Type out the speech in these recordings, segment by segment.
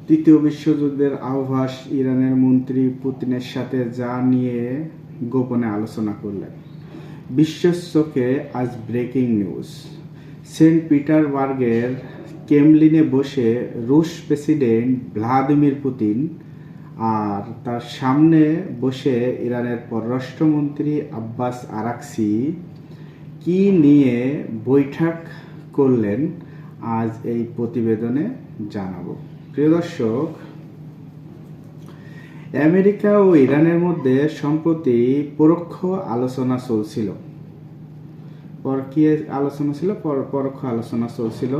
তৃতীয় বিশ্বযুদ্ধের আভাস ইরানের মন্ত্রী পুতিনের সাথে যা নিয়ে গোপনে আলোচনা করলেন। বিশ্বস্তকে আজ ব্রেকিং নিউজ। সেন্ট পিটারবার্গের ক্রেমলিনে বসে রুশ প্রেসিডেন্ট ভ্লাদিমির পুতিন আর তার সামনে বসে ইরানের পররাষ্ট্রমন্ত্রী আব্বাস আরাকচি কি নিয়ে বৈঠক করলেন আজ এই প্রতিবেদনে জানাবো। প্রিয় দর্শক, আমেরিকা ও ইরানের মধ্যে সম্প্রতি পরোক্ষ আলোচনা চলছিল। পরোক্ষ আলোচনা চলছিল,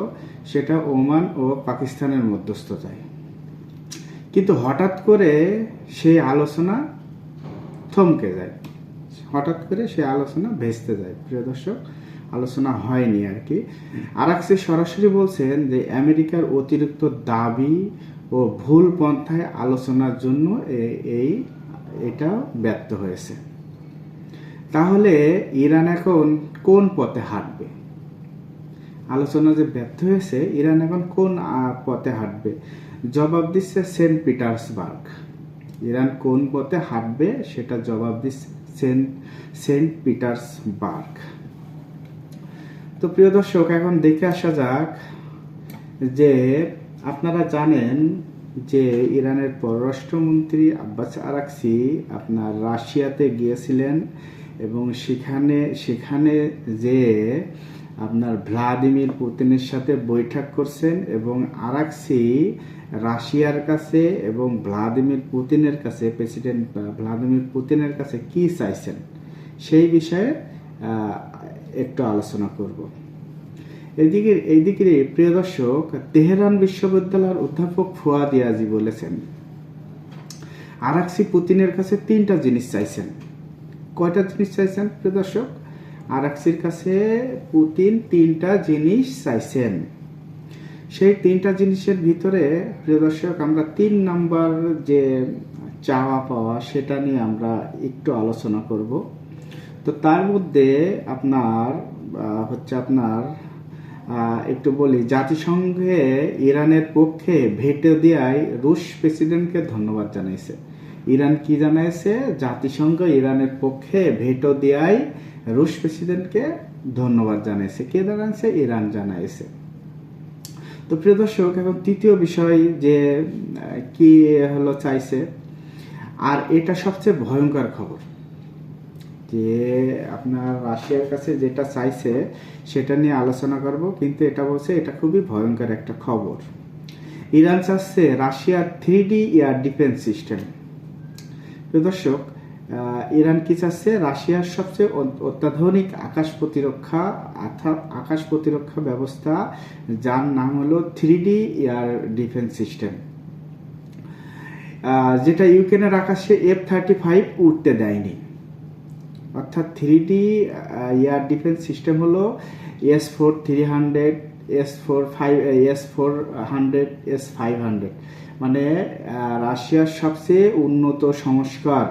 সেটা ওমান ও পাকিস্তানের মধ্যস্থতায়। কিন্তু হঠাৎ করে সেই আলোচনা থমকে যায়, হঠাৎ করে সেই আলোচনা ভেস্তে যায়। প্রিয় দর্শক, আলোচনা হয়নি আর কি। আরাকচি সরাসরি বলছেন যে আমেরিকার অতিরিক্ত দাবি ও ভুল পন্থায় আলোচনার জন্য এটা ব্যর্থ হয়েছে। তাহলে ইরান এখন কোন পথে হাঁটবে? আলোচনা যে ব্যর্থ হয়েছে, ইরান এখন কোন পথে হাঁটবে? জবাব দিচ্ছে সেন্ট পিটার্সবার্গ। ইরান কোন পথে হাঁটবে সেটা জবাব দিচ্ছে সেন্ট পিটার্সবার্গ। তো প্রিয় দর্শক, এখন দেখে আসা যাক যে আপনারা জানেন যে ইরানের পররাষ্ট্রমন্ত্রী আব্বাস আরাকচি আপনার রাশিয়াতে গিয়েছিলেন এবং সেখানে যে আপনার ভ্লাদিমির পুতিনের সাথে বৈঠক করছেন এবং আরাকচি রাশিয়ার কাছে এবং ভ্লাদিমির পুতিনের কাছে, প্রেসিডেন্ট ভ্লাদিমির পুতিনের কাছে কি চাইছেন সেই বিষয়ে একটু আলোচনা করব। এইদিকে প্রিয় দর্শক, তেহরান বিশ্ববিদ্যালয়ের অধ্যাপক ফুয়াদ ইয়াজি বলেছেন আরাকচি পুতিনের কাছে 3টা জিনিস চাইছেন। কয়টা জিনিস চাইছেন প্রিয় দর্শক? আরাকচির কাছে পুতিন 3টা জিনিস চাইছেন। সেই 3টা জিনিসের ভিতরে প্রিয় দর্শক, আমরা 3 নাম্বার যে চাওয়া পাওয়া সেটা নিয়ে আমরা একটু আলোচনা করব। তো তার মধ্যে আপনার একটু বলি, জাতিসংঘে ইরানের পক্ষে ভেটো দেওয়ায় রুশ প্রেসিডেন্টকে ধন্যবাদ জানাইছে। ইরান কি জানাইছে? জাতিসংঘ ইরানের পক্ষে ভেটো দেওয়ায় রুশ প্রেসিডেন্টকে ধন্যবাদ জানাইছে। কে জানাইছে? ইরান জানাইছে। তো প্রিয় দর্শক, এখন তৃতীয় বিষয় যে কি হলো চাইছে, আর এটা সবচেয়ে ভয়ঙ্কর খবর যে আপনার রাশিয়ার কাছে যেটা চাইছে সেটা নিয়ে আলোচনা করব, কিন্তু এটা বলছে এটা খুবই ভয়ঙ্কর একটা খবর। ইরান চাচ্ছে রাশিয়ার 3D এয়ার ডিফেন্স সিস্টেম। প্রিয় দর্শক, ইরান কি চাচ্ছে? রাশিয়ার সবচেয়ে অত্যাধুনিক আকাশ প্রতিরক্ষা ব্যবস্থা, যার নাম হলো 3D এয়ার ডিফেন্স সিস্টেম, যেটা ইউক্রেনের আকাশে F-35 উঠতে দেয়নি। অর্থাৎ 3D এয়ার ডিফেন্স সিস্টেম হলো S-400, S-400, S-500, মানে রাশিয়ার সবচেয়ে উন্নত সংস্কার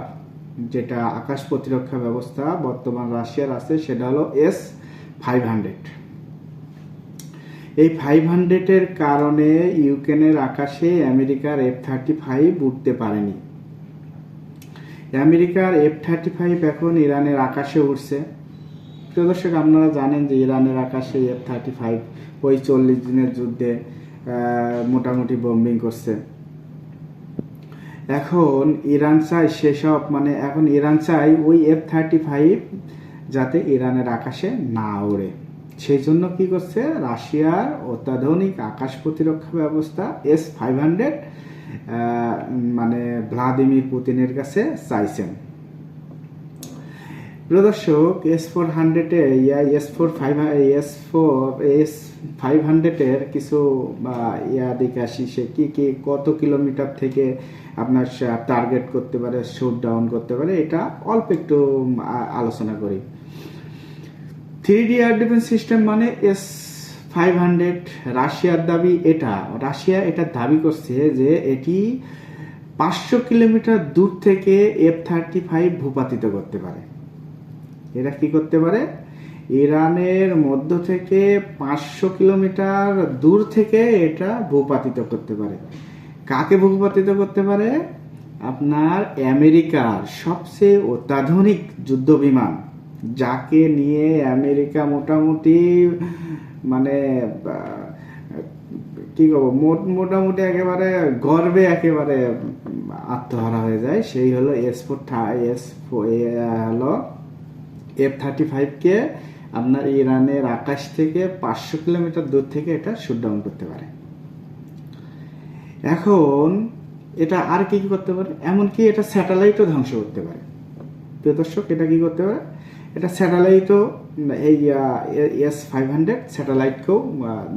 যেটা আকাশ প্রতিরক্ষা ব্যবস্থা বর্তমান রাশিয়ার আছে সেটা হলো S-500। এই 500-এর কারণে ইউক্রেনের আকাশে আমেরিকার F-35 উঠতে পারেনি। আমেরিকার F-35 এখন ইরানের আকাশে উঠছে। প্রিয় দর্শক, আপনারা জানেন যে ইরানের আকাশে F-35 ওই 40 দিনের যুদ্ধে মোটামুটি বোম্বিং করছে। এখন ইরান চায় ইরান চায় ওই F-35 যাতে ইরানের আকাশে না ওড়ে। সেই জন্য কি করছে? রাশিয়ার অত্যাধুনিক আকাশ প্রতিরক্ষা ব্যবস্থা S-500 ভ্লাদিমির পুতিনের কাছে চাইছেন। প্রিয় দর্শক, S-500-এর কিছু দিকে আসি, সে কি কত কিলোমিটার থেকে আপনার টার্গেট করতে পারে, শুট ডাউন করতে পারে, এটা অল্প একটু আলোচনা করি। 3D এয়ার ডিফেন্স সিস্টেম মানে S-500। রাশিয়ার দাবি রাশিয়া এটা দাবি করছে যে এটি 500 কিলোমিটার দূর থেকে F-35 ভূপাতিত করতে পারে। এরা কি করতে পারে? ইরানের মধ্য থেকে 500 কিলোমিটার দূর থেকে এটা ভূপাতিত করতে পারে। কাকে ভূপাতিত করতে পারে? আপনার আমেরিকার সবচেয়ে অত্যাধুনিক যুদ্ধ বিমান, যাকে নিয়ে আমেরিকা মোটামুটি মানে কি বলবো, মোটামুটি একেবারে গর্বে একেবারে আত্মহারা হয়ে যায়, সেই হলো হলো F-35 আপনার ইরানের আকাশ থেকে 500 কিলোমিটার দূর থেকে এটা শুট ডাউন করতে পারে। এখন এটা আর কি করতে পারে? এমনকি এটা স্যাটেলাইটও ধ্বংস করতে পারে। প্রিয় দর্শক, এটা কি করতে পারে? এটা স্যাটেলাইটও, এই S-500 স্যাটেলাইটকেও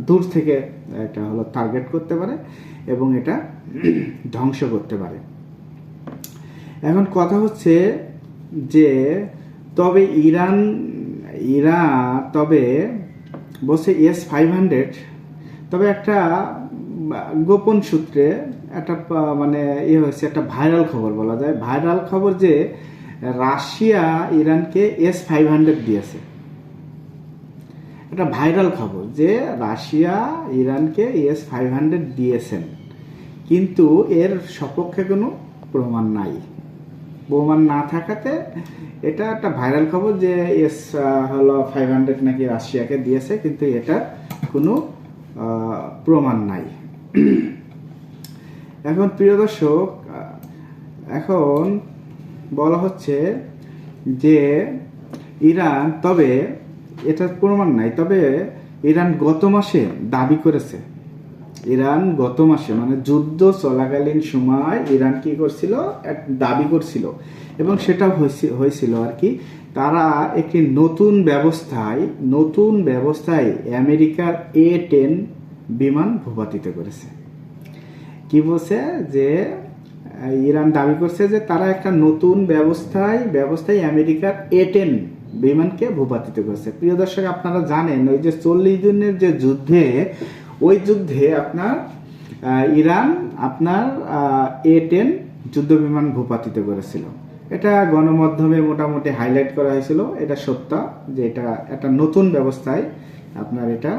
দূর থেকে এটা হলো টার্গেট করতে পারে এবং এটা ধ্বংস করতে পারে। এখন কথা হচ্ছে যে তবে ইরান তবে বলছে S-500, তবে একটা গোপন সূত্রে একটা মানে হয়েছে, একটা ভাইরাল খবর বলা যায়, ভাইরাল খবর যে রাশিয়া ইরানকে S-500 দিয়েছে। এটা ভাইরাল খবর যে রাশিয়া ইরানকে S-500 দিয়েছেন, কিন্তু এর সপক্ষে কোনো প্রমাণ নাই। প্রমাণ না থাকাতে এটা একটা ভাইরাল খবর যে হলো 500 নাকি রাশিয়াকে দিয়েছে, কিন্তু এটা কোনো প্রমাণ নাই। এখন প্রিয় দর্শক, এখন বলা হচ্ছে যে ইরান, তবে এটার প্রমাণ নাই, তবে ইরান গত মাসে দাবি করেছে, ইরান গত মাসে মানে যুদ্ধ চলাকালীন সময় ইরান কি করছিল, এক দাবি করছিল, এবং সেটা হয়েছিল আর কি, তারা একটি নতুন ব্যবস্থায় আমেরিকার A-10 বিমান ভূপাতিত করেছে। কি বলছে যে ইরান দাবি করছে যে তারা একটা নতুন ব্যবস্থায় আমেরিকার A-10 বিমানকে ভূপাতিত করেছে। প্রিয় দর্শক, আপনারা জানেন ওই যে 40 দিনের যে যুদ্ধে, ওই যুদ্ধে আপনার ইরান আপনার A-10 যুদ্ধ বিমান ভূপাতিত করেছিল। এটা গণমাধ্যমে মোটামুটি হাইলাইট করা হয়েছিল। এটা সত্য যে এটা একটা নতুন ব্যবস্থায় আপনার এটা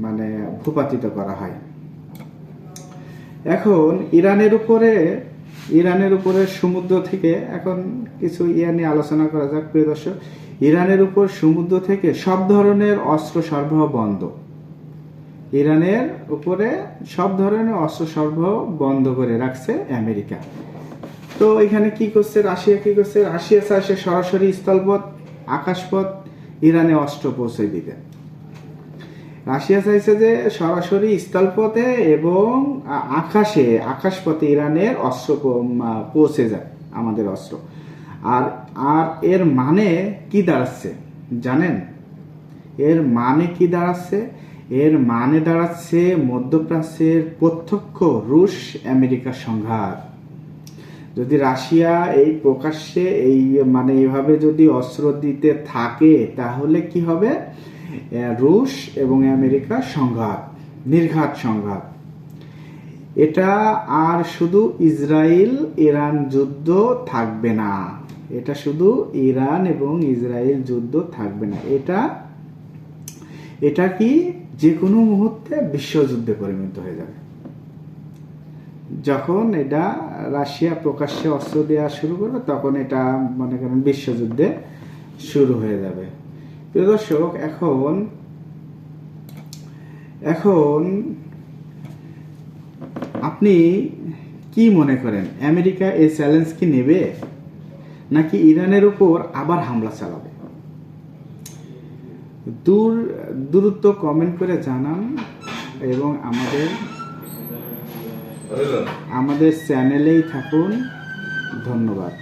মানে ভূপাতিত করা হয়। এখন ইরানের উপরে সমুদ্র থেকে এখন কিছু নিয়ে আলোচনা করা যাক। প্রিয় দর্শক, ইরানের উপর সমুদ্র থেকে সব ধরনের অস্ত্র সরবরাহ বন্ধ। ইরানের উপরে সব ধরনের অস্ত্র সরবরাহ বন্ধ করে রাখছে আমেরিকা। তো এখানে কি করছে রাশিয়া? রাশিয়া চাইছে সরাসরি স্থলপথ, আকাশপথ ইরানে অস্ত্র পৌঁছে দিতে। রাশিয়া চাইছে যে সরাসরি স্থলপথে এবং আকাশপথে ইরানের অস্ত্র পৌঁছে যায়, আমাদের অস্ত্র। আর এর মানে কি দাঁড়াচ্ছে জানেন? এর মানে কি দাঁড়াচ্ছে? এর মানে দাঁড়াচ্ছে মধ্যপ্রাচ্যের প্রত্যক্ষ রুশ আমেরিকা সংঘাত। যদি রাশিয়া এই প্রকাশ্যে এই মানে এইভাবে যদি অস্ত্র দিতে থাকে, তাহলে কি হবে? রুশ এবং আমেরিকা সংঘাত, নির্ঘাত সংঘাত। এটা আর শুধু ইসরায়েল ইরান যুদ্ধ থাকবে না, এটা শুধু ইরান এবং ইসরায়েল যুদ্ধ থাকবে না, এটা কি যে কোনো মুহূর্তে বিশ্বযুদ্ধে পরিণত হয়ে যাবে। যখন এটা রাশিয়া প্রকাশ্যে অস্ত্র দেওয়া শুরু করবে, তখন এটা মনে করেন বিশ্বযুদ্ধে শুরু হয়ে যাবে। প্রিয় দর্শক, এখন আপনি কি মনে করেন, আমেরিকা এই চ্যালেঞ্জ কি নেবে, নাকি ইরানের উপর আবার হামলা চালাবে? দ্রুত কমেন্ট করে জানান এবং আমাদের চ্যানেলেই থাকুন। ধন্যবাদ।